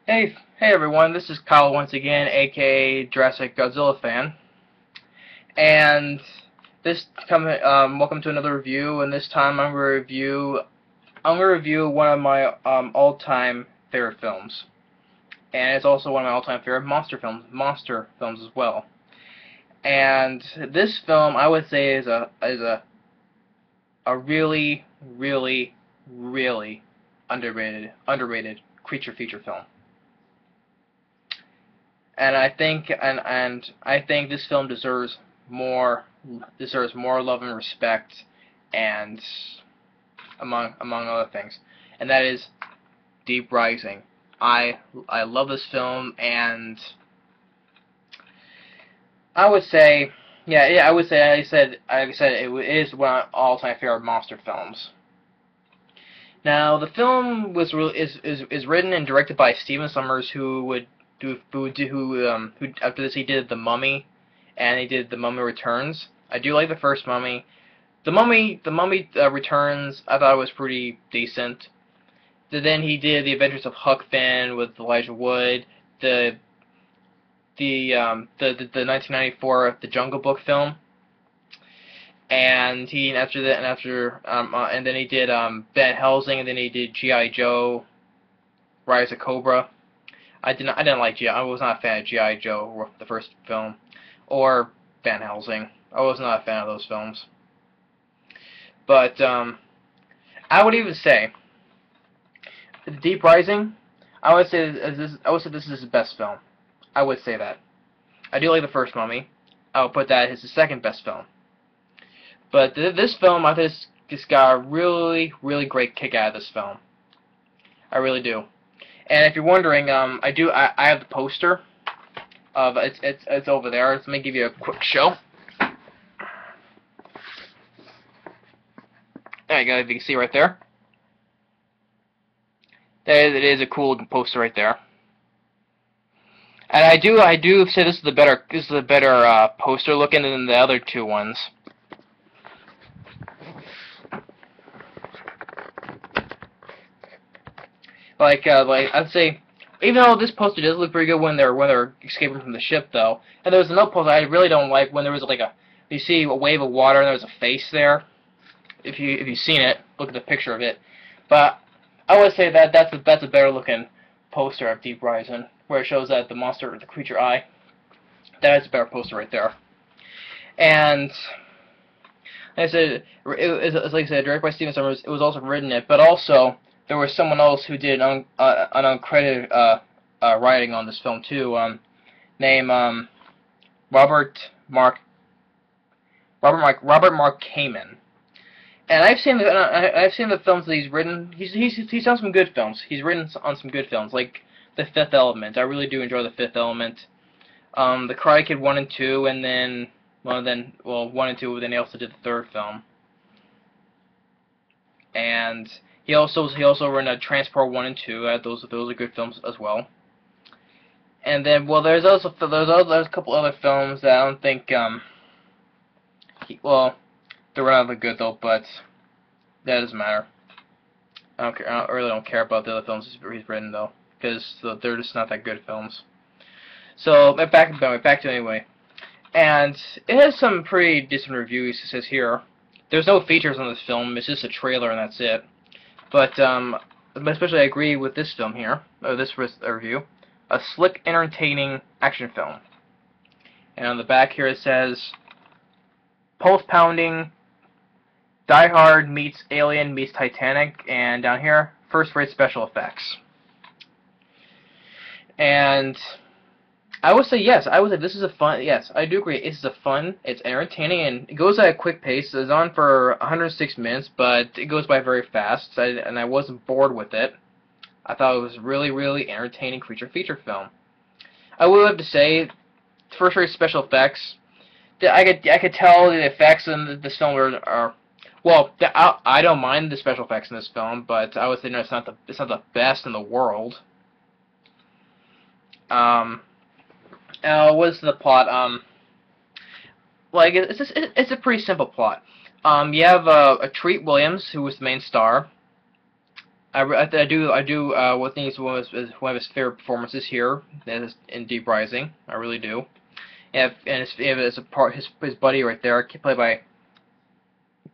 Hey everyone, this is Kyle once again, aka Jurassic Godzilla fan, and welcome to another review. And this time I'm gonna review one of my all-time favorite films, and it's also one of my all-time favorite monster films as well. And this film, I would say, is a really underrated creature feature film. And I think this film deserves more love and respect, and among other things, and that is Deep Rising. I love this film, and I would say, I would say, I said it is one of my all-time favorite monster films. Now, the film is written and directed by Stephen Sommers, who after this he did The Mummy, and he did The Mummy Returns. I do like the first Mummy. The Mummy Returns, I thought was pretty decent. Then he did The Adventures of Huck Finn with Elijah Wood, the 1994 The Jungle Book film, and then he did Van Helsing, and then he did G.I. Joe, Rise of Cobra. I didn't like G.I. I was not a fan of G.I. Joe, the first film, or Van Helsing. I was not a fan of those films. But I would even say Deep Rising. I would say this is his best film. I would say that. I do like the first Mummy. I would put that as his second best film. But this film, I just got a really great kick out of this film. I really do. And if you're wondering, I have the poster of it's over there. Let me give you a quick show. There you go. If you can see right there, it is a cool looking poster right there. And I do say this is the better poster looking than the other two ones. Like I'd say, even though this poster does look pretty good when they're escaping from the ship, though, and there's another poster I really don't like when there was you see a wave of water and there's a face there. If you've seen it, look at the picture of it. But I would say that's a better looking poster of Deep Rising, where it shows that the creature eye. That is a better poster right there. And like I said, like I said, directed by Stephen Sommers. It was also written it, but also there was someone else who did an uncredited writing on this film too, named Robert Mark Kamen. And I've seen the films that he's written. He's done some good films. He's written on some good films, like The Fifth Element. I really do enjoy The Fifth Element. The Karate Kid 1 and 2, and then 1 and 2. Then he also did the third film. And he also ran Transport 1 and 2. Those are good films as well. And then there's a couple other films that I don't think they're rather good though, but that doesn't matter. I don't care. I really don't care about the other films he's written though, because they're just not that good films. So back to it anyway. And it has some pretty decent reviews. It says here, there's no features on this film. It's just a trailer and that's it. But especially I agree with this film here, or this review, a slick, entertaining action film. And on the back here it says, pulse-pounding, Die Hard meets Alien meets Titanic, and down here, first-rate special effects. And I would say yes. I would say this is a fun. Yes, I do agree. It's fun. It's entertaining, and it goes at a quick pace. It's on for 106 minutes, but it goes by very fast. And I wasn't bored with it. I thought it was really entertaining creature feature film. I would have to say, first-rate special effects. I could tell the effects in this film are well. I don't mind the special effects in this film, but I would say no, it's not the best in the world. What's the plot? Like it's a pretty simple plot. You have Treat Williams, who was the main star, I do. What think is one of his favorite performances here is in Deep Rising. I really do. And it's a part his buddy right there, played by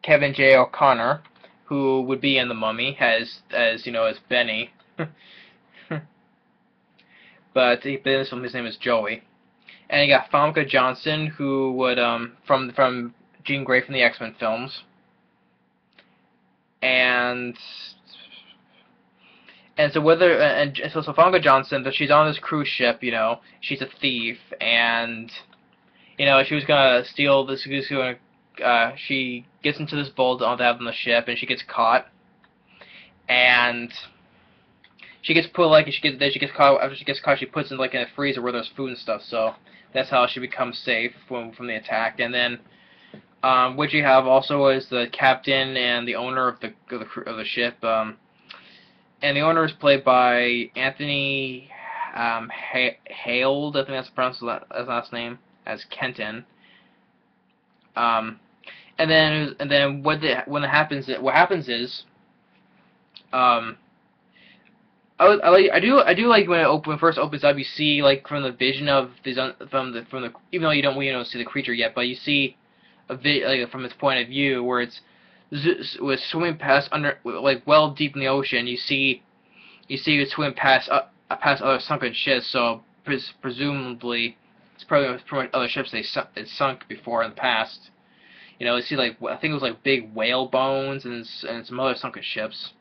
Kevin J. O'Connor, who would be in The Mummy as you know as Benny, but in this film his name is Joey. And you got Famke Janssen, who would from Jean Grey from the X-Men films, and so Famke Janssen, that she's on this cruise ship, you know, she's a thief, and you know she was gonna steal this. She gets into this boat on the ship, and she gets caught, and she gets put like she gets caught. After she gets caught, she puts in like in a freezer where there's food and stuff. So that's how she becomes safe from the attack. And then what you have also is the captain and the owner of the ship. And the owner is played by Anthony Hale. I think that's pronounced his last name as Kenton. And then what happens is I do like when it first opens up. You see like from the vision of from the even though you don't see the creature yet, but you see like from its point of view where it's was swimming past like well deep in the ocean. You see it swim past other sunken ships. So presumably it's probably other ships it's sunk before in the past. You know, you see like I think it was like big whale bones and some other sunken ships.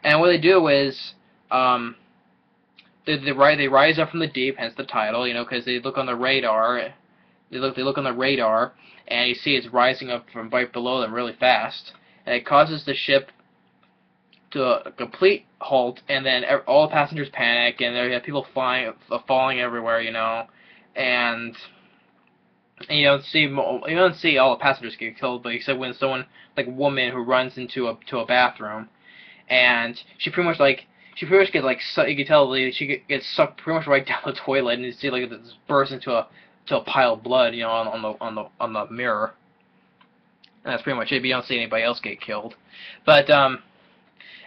And what they do is they rise up from the deep, hence the title. You know, because they look on the radar. They look on the radar, and you see it's rising up from right below them really fast, and it causes the ship to a complete halt. And then all the passengers panic, and there you have people falling everywhere. You know, and you don't see all the passengers get killed, but except when someone like a woman who runs into a bathroom, and she pretty much gets like you can tell she gets sucked pretty much right down the toilet, and you see like this burst into a pile of blood, you know, on the mirror. And that's pretty much it. But you don't see anybody else get killed. But and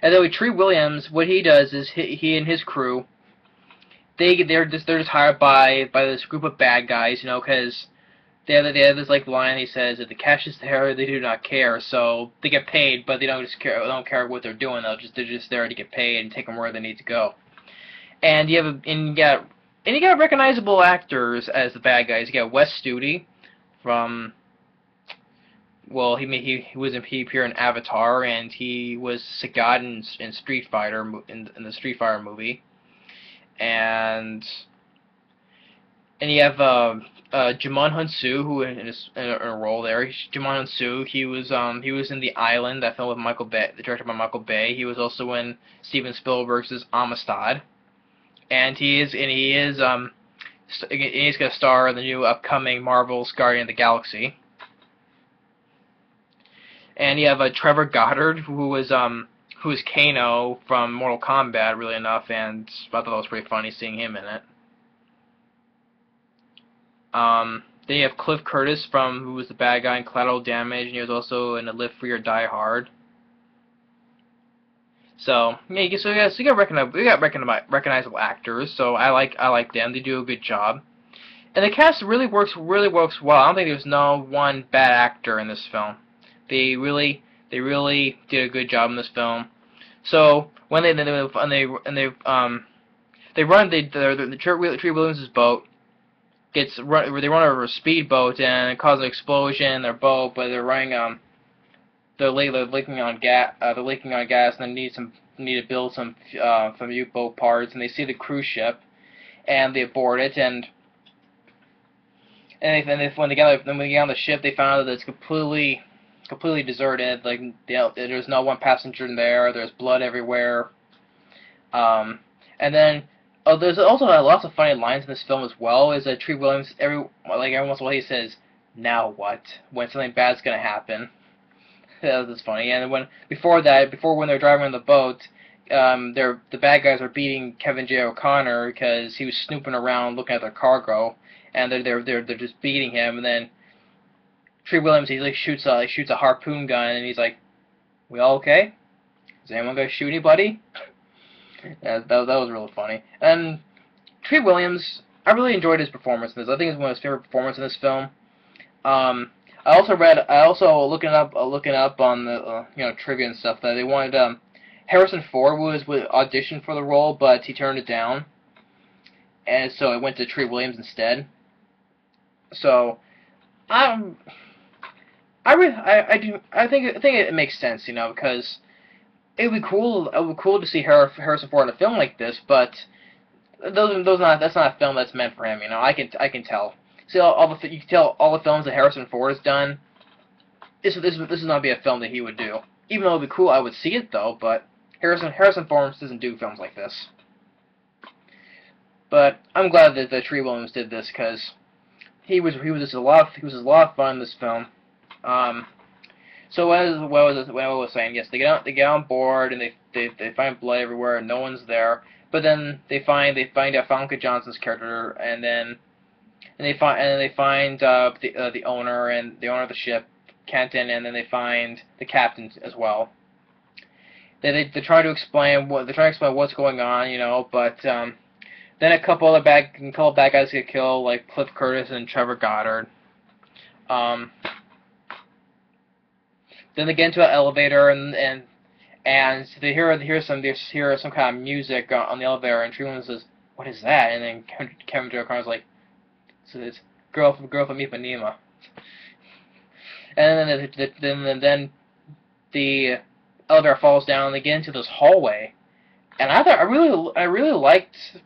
then with Tree Williams, what he does is he and his crew, they're just hired by this group of bad guys, you know, because they have this like line. He says that the cash is there, they do not care. So they get paid, but they don't care what they're doing. They're just there to get paid and take them where they need to go. And you got recognizable actors as the bad guys. You got Wes Studi from, well, he appeared in Avatar, and he was Sagat in Street Fighter in the Street Fighter movie. And you have Djimon Hounsou, who in a role there. Djimon Hounsou, he was in The Island, that film with Michael Bay, directed by Michael Bay. He was also in Steven Spielberg's Amistad, and he's going to star in the new upcoming Marvel's Guardian of the Galaxy. And you have Trevor Goddard, who is Kano from Mortal Kombat, really enough, and I thought that was pretty funny seeing him in it. Then you have Cliff Curtis who was the bad guy in Collateral Damage, and he was also in A Live Free or Die Hard. So yeah, we got recognizable actors. So I like them. They do a good job, and the cast really works well. I don't think there's no one bad actor in this film. They really did a good job in this film. So when they run Tree Williams' boat. They run over a speedboat and it causes an explosion in their boat, but they're leaking on gas. And they need to build some U-boat parts. And they see the cruise ship, and they board it. And when they get on the ship, they found out that it's completely deserted. Like there's not one passenger in there. There's blood everywhere. And then. Oh, there's also lots of funny lines in this film as well. Is that Tree Williams every once in a while he says, "Now what?" when something bad's gonna happen. That was funny. And before when they're driving on the boat, the bad guys are beating Kevin J. O'Connor because he was snooping around looking at their cargo, and they're just beating him. And then Tree Williams he like shoots a harpoon gun, and he's like, "We all okay?" Is anyone gonna shoot anybody? Yeah, that was really funny. And Treat Williams, I really enjoyed his performance in this. I think it's one of his favorite performances in this film. I also looking up on the trivia and stuff that they wanted Harrison Ford would audition for the role, but he turned it down, and so it went to Treat Williams instead. So, um, I think it makes sense, because it would be cool. It would be cool to see Harrison Ford in a film like this, but that's not a film that's meant for him. I can tell. See you can tell all the films that Harrison Ford has done. This is not be a film that he would do. Even though it would be cool, I would see it though. But Harrison Ford doesn't do films like this. But I'm glad that Treat Williams did this because he was a lot of fun in this film. So what I was saying, yes, they get on board and they find blood everywhere and no one's there. But then they find out Famke Janssen's character, and they find the owner of the ship, Kenton, and then they find the captain as well. They try to explain what's going on, but then a couple of bad guys get killed, like Cliff Curtis and Trevor Goddard. Then they get into an elevator and they hear some kind of music on the elevator, and Treat Williams says, "What is that?" And then Kevin Joe Connor's like, "So it's girl from Ipanema." And then the elevator falls down, and they get into this hallway, and I really liked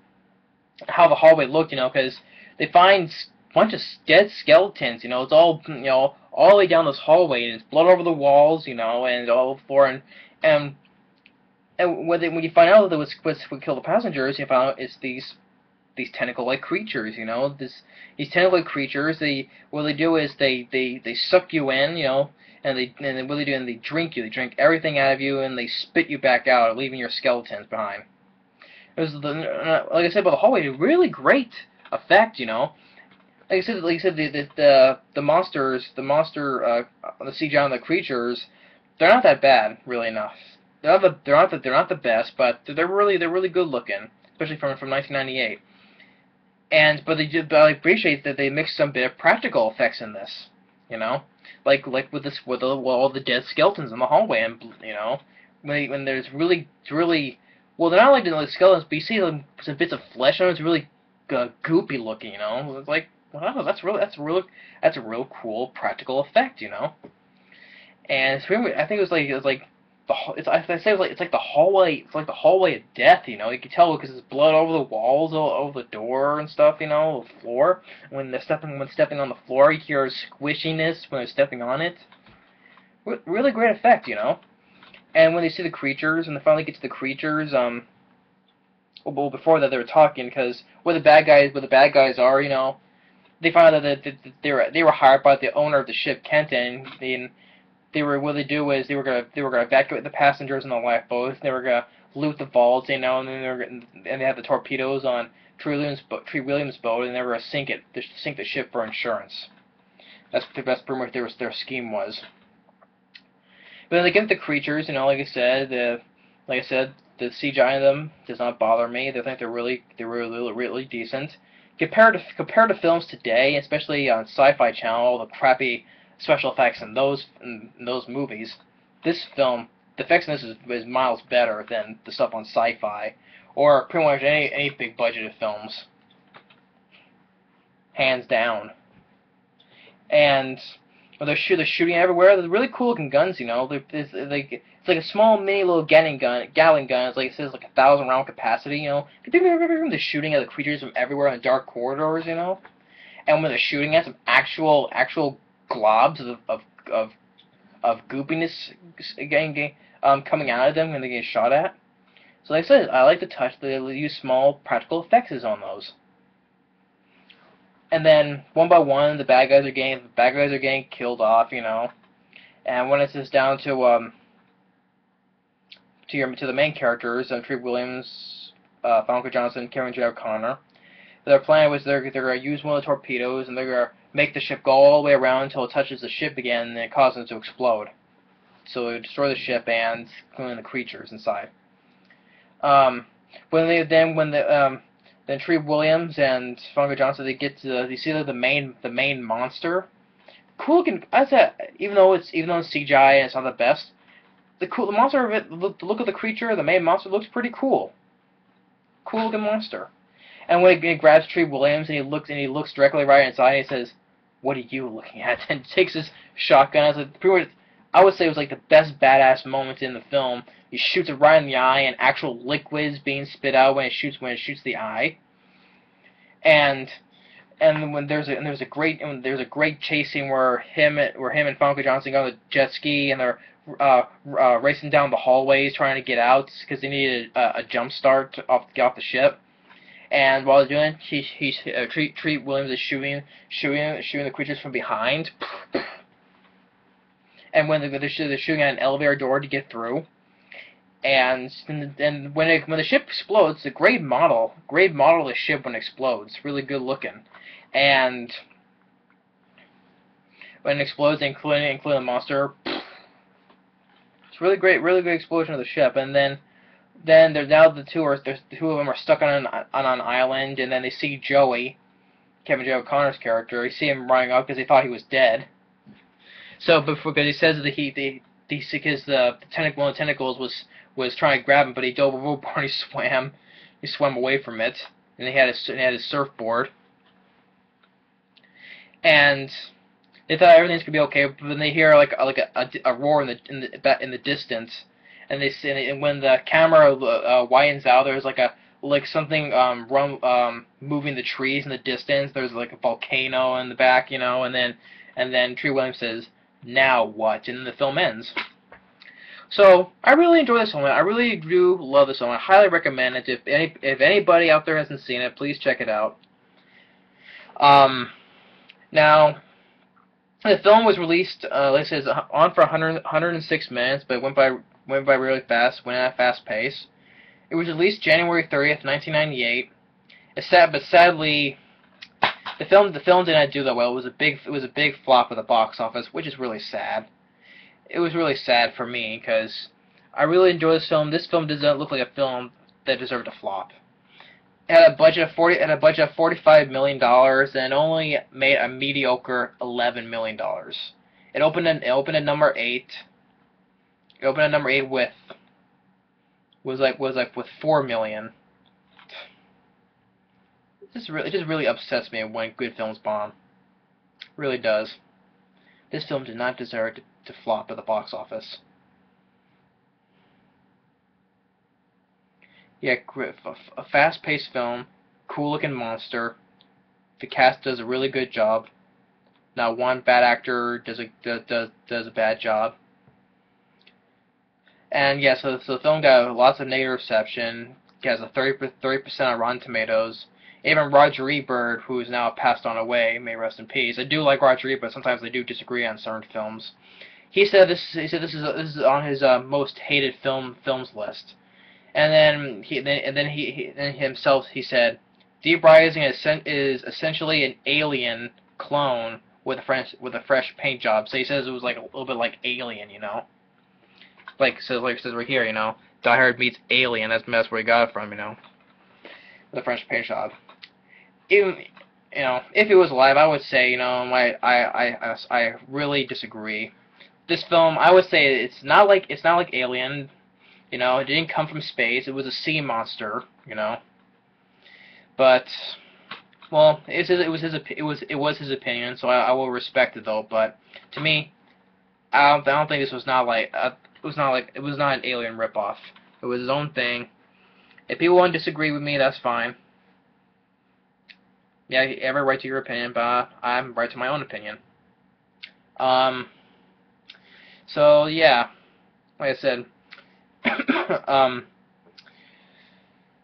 how the hallway looked, because they find a bunch of dead skeletons, it's all all the way down this hallway, and it's blood over the walls, and all over the floor, and when you find out that what's would kill the passengers, you find out it's these tentacle-like creatures, these tentacle-like creatures. What they do is they suck you in, and what they do, and they drink you. They drink everything out of you, and they spit you back out, leaving your skeletons behind. It was like I said about the hallway, a really great effect, Like I said, the monsters, the CGI on the creatures, they're not that bad, really enough. They're not the best, but they're really good looking, especially from 1998. But I appreciate that they mixed some bit of practical effects in this, like with all the dead skeletons in the hallway, and when there's really well, they're not like the skeletons, but you see some bits of flesh on it. It's really goopy looking, It's like, wow, that's a real cool practical effect, And it's really, I think it's like the hallway. It's like the hallway of death, You can tell because there's blood over the walls, all over the door and stuff, the floor. When stepping on the floor, you hear squishiness when they're stepping on it. Really great effect, And when they see the creatures, and they finally get to the creatures, well, before that they were talking because where the bad guys are, they find out that they were hired by the owner of the ship, Kenton, and what they do is they were gonna evacuate the passengers in the lifeboats. They were gonna loot the vaults, and then they had the torpedoes on Treat Williams' boat, and they were gonna sink the ship for insurance. That's pretty much their scheme was. But then they get the creatures, like I said, the CGI in them does not bother me. I think they're really decent. Compared to films today, especially on Sci-Fi Channel, all the crappy special effects in those movies, this film, the effects in this is miles better than the stuff on Sci-Fi or pretty much any big budgeted films, hands down. And they're shooting everywhere. They're really cool looking guns, It's like a small mini little Gatling gun. It's like it says like 1,000 round capacity, They're shooting at the creatures from everywhere in the dark corridors, And when they're shooting at some actual globs of goopiness coming out of them when they get shot at. So like I said, I like the touch. They use small practical effects on those. And then one by one, the bad guys are getting killed off, And when it's just down to the main characters, Treat Williams, Famke Janssen, Kevin J. O'Connor, their plan was they're gonna use one of the torpedoes and they're gonna make the ship go all the way around until it touches the ship again and it causes it to explode. so it destroy the ship and including the creatures inside. Um, then Tree Williams and Famke Janssen, they get to you see the main monster. Cool looking. I said even though it's CGI and it's not the best, the monster of it, look at the creature, the main monster looks pretty cool. Cool looking monster. And when he grabs Tree Williams and he looks directly right inside and he says, "What are you looking at?" and takes his shotgun. As pretty much, I would say it was like the best badass moment in the film. He shoots it right in the eye, and actual liquids being spit out when it shoots the eye. And when there's a great chase scene where him and Famke Janssen go on the jet ski and they're racing down the hallways trying to get out because they needed a jump start to get off the ship. And while they're doing it, Tree Williams is shooting the creatures from behind. And when they're shooting at an elevator door to get through. And when the ship explodes, it's a great model of the ship when it explodes. Really good looking. And when it explodes, including the monster, it's really great explosion of the ship. And then the two of them are stuck on an island, and then they see Joey, Kevin J. O'Connor's character. You see him running up because they thought he was dead. So, because he says that because one of the tentacles was trying to grab him, but he dove overboard and he swam away from it, and he had his surfboard. And they thought everything's gonna be okay, but then they hear like a roar in the distance. And when the camera widens out, there's like something moving the trees in the distance. There's like a volcano in the back, and then Tree Williams says, "Now what?" and then the film ends. So I really enjoy this film. I really do love this film. I highly recommend it. If anybody out there hasn't seen it, please check it out. Now, the film was released. Like I said, it's on for 106 minutes, but it went by really fast, went at a fast pace. It was released January 30th, 1998. But sadly, the film did not do that well. It was a big flop at the box office, which is really sad. It was really sad for me because I really enjoy this film. This film does not look like a film that deserved a flop. It had a budget of $45 million and only made a mediocre $11 million. It opened at number 8. It opened at number 8 with 4 million. It just really upsets me when good films bomb. It really does. This film did not deserve to flop at the box office. Yeah, a fast-paced film, cool-looking monster. The cast does a really good job. Not one bad actor does a bad job. And yeah, so the film got lots of negative reception. It has a 30% on Rotten Tomatoes. Even Roger Ebert, who is now passed on away, may rest in peace. I do like Roger Ebert, but sometimes I do disagree on certain films. He said this is on his most hated films list. And then he himself said, Deep Rising is essentially an Alien clone with a fresh paint job. So he says it was like a little bit like Alien, Like it says right here, Die Hard meets Alien. That's where he got it from, with a French paint job. Even, if it was alive, I would say, I really disagree. This film, I would say it's not like Alien. It didn't come from space. It was a sea monster. But, well, it was his opinion, so I will respect it though. But to me, I don't think this was not like it was not an Alien ripoff. It was his own thing. If people want to disagree with me, that's fine. Yeah, you have a right to your opinion, but I'm right to my own opinion. So yeah, like I said,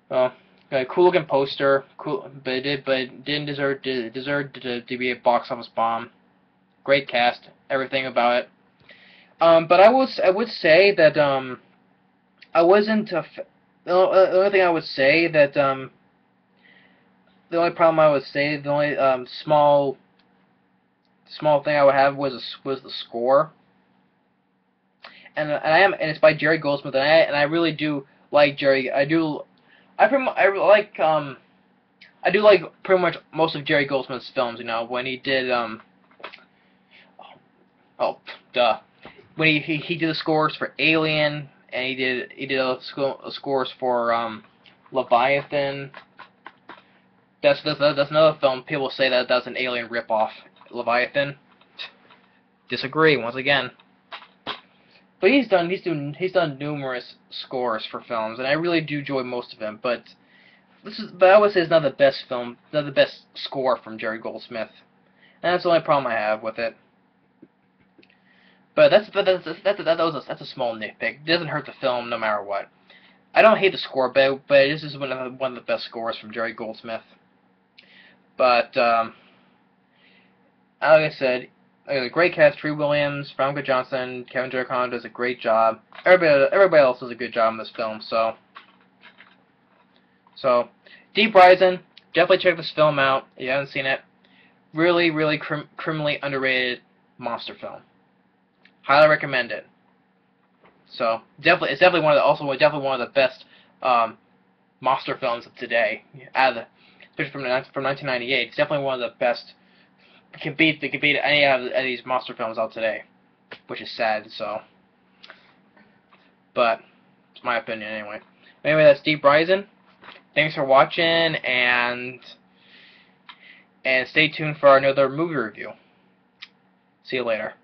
well, a cool looking poster, cool, but it didn't deserve to be a box office bomb. Great cast, everything about it. But I would say that I wasn't the only thing I would say that the only problem I would say, the only small thing I would have was the score. and it's by Jerry Goldsmith, and I really do like Jerry. I do like pretty much most of Jerry Goldsmith's films. You know, when he did oh duh, when he did the scores for Alien, and he did scores for Leviathan. That's another film. People say that that's an Alien ripoff. Leviathan. Disagree once again. But he's done numerous scores for films, and I really do enjoy most of them. But I would say it's not the best film, not the best score from Jerry Goldsmith, and that's the only problem I have with it. But that's a small nitpick. It doesn't hurt the film no matter what. I don't hate the score, but this is one of the best scores from Jerry Goldsmith. But like I said, a great cast: Tree Williams, Famke Janssen, Kevin Durkon does a great job. Everybody else does a good job in this film. So Deep Rising, definitely check this film out if you haven't seen it. Really, really criminally underrated monster film. Highly recommend it. So it's definitely one of the best monster films of today. Especially from 1998, it's definitely one of the best. It can beat any of these monster films out today, which is sad. So, but it's my opinion anyway. Anyway, that's Deep Rising. Thanks for watching, and stay tuned for another movie review. See you later.